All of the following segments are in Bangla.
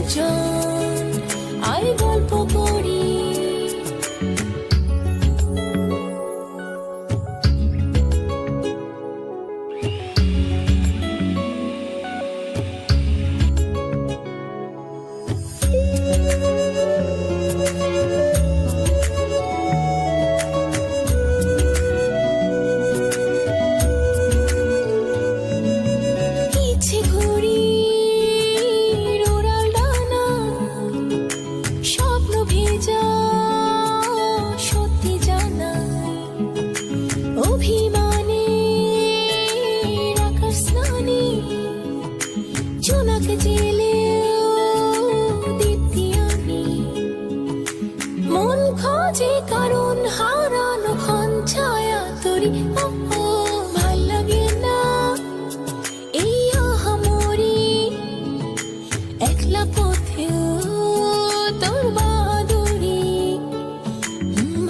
সুজন আয় গল্প করি। জোনাকে জেলে দীপ্তি আমি মন খোঁজে কারণ হারানো ক্ষণ ছায়া তোরি। ভাল লাগে না এই আহামরি একলা পথেও তোর বাদুরি।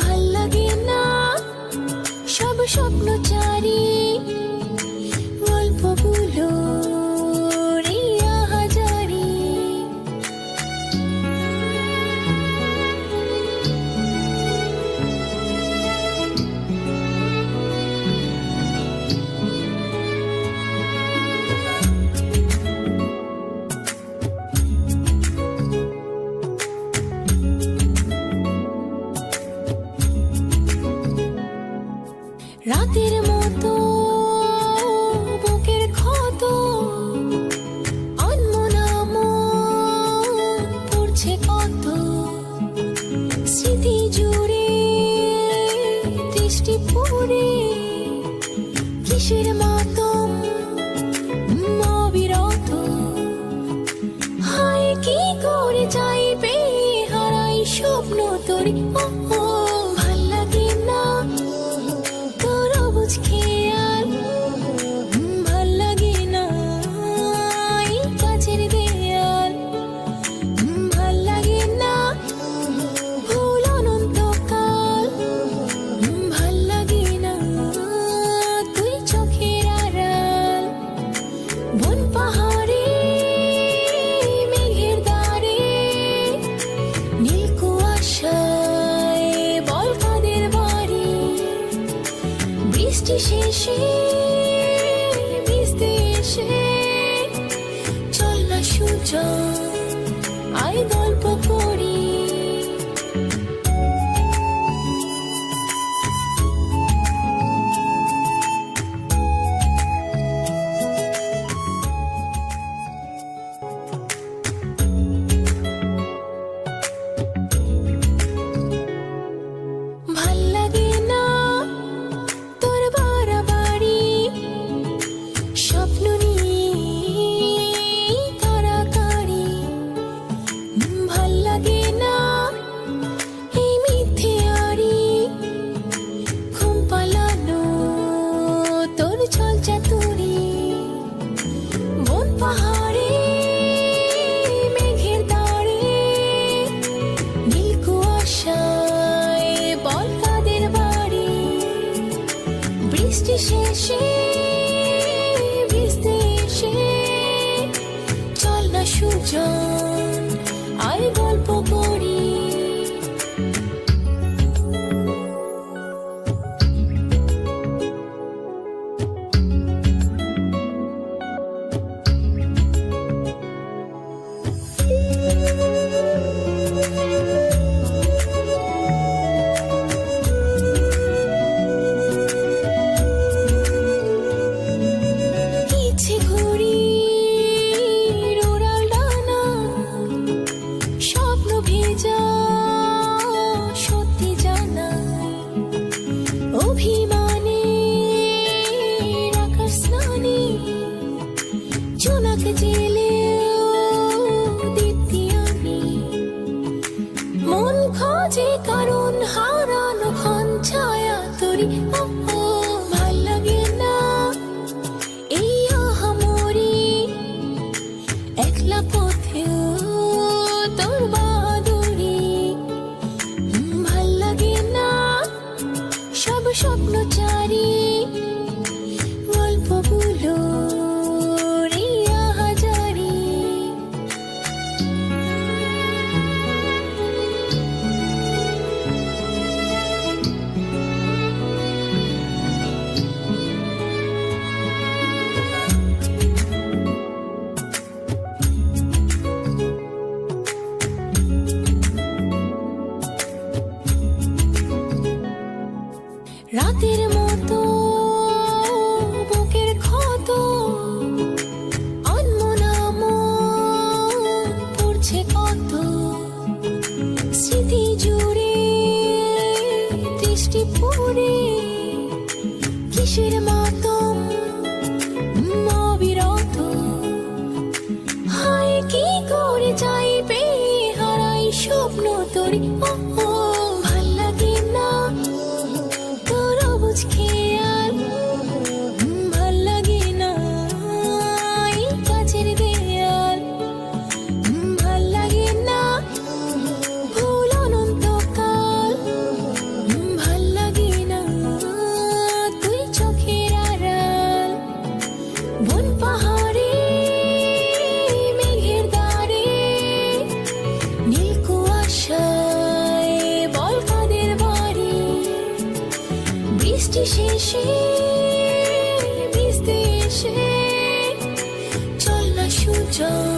ভাল লাগে না সব স্বপ্ন চারি গল্পগুলো রাতের মতো বুকের ক্ষত অন্মনাম পড়ছে কত স্মৃতি জুড়ে দৃষ্টি পড়ে কিসের মাতম অবিরত। হায় কি করে যাইবে হারাই স্বপ্ন তোরি। ভাল লাগে না খেয়াল ভাল লাগে না কাছের দেয়াল। ভাল লাগে না ভুল অনন্তকাল। ভাল লাগে না তুই চোখের আড়াল। বন পাহাড়ে মেঘের দ্বারে নীল কুয়াশায় বল কাদের বাড়ি। বৃষ্টি শেষে ভিজতে এসে চল না সুজন আয় গল্প করি। ভাল লাগে না তোর বাড়াবাড়ি স্বপ্ন নিয়ে কারাকারি। ভাল লাগে না এই মিথ্যে আড়ি ঘুম পালানো তোর ছল চাতুরি। বন পাহাড়ে মেঘের দাঁড়ে নীল কুয়াশায় বল কাদের বাড়ি। বৃষ্টি শেষে ভিজতে এসে চল না সুজন আয় গল্প করি। ইচ্ছে ঘুড়ি উড়াল ডানা আছে কত স্মৃতি জুড়ে দৃষ্টি পড়ে কিসের মাতম অবিরত হায় কি করে চাইবে হারাই স্বপ্ন তোরে ও ও ভাল লাগে না তোর অবুঝ খেয়াল ভাল লাগে না এই কাছের দেয়াল ভাল লাগে না ভুল অনন্তকাল ভাল লাগে না তুই চোখের আড়াল বন পাহাড়ে মেঘের দ্বারে নীল কুয়াশায় বল কাদের বাড়ি বৃষ্টি শেষে ভিজতে এসে চল না সুজন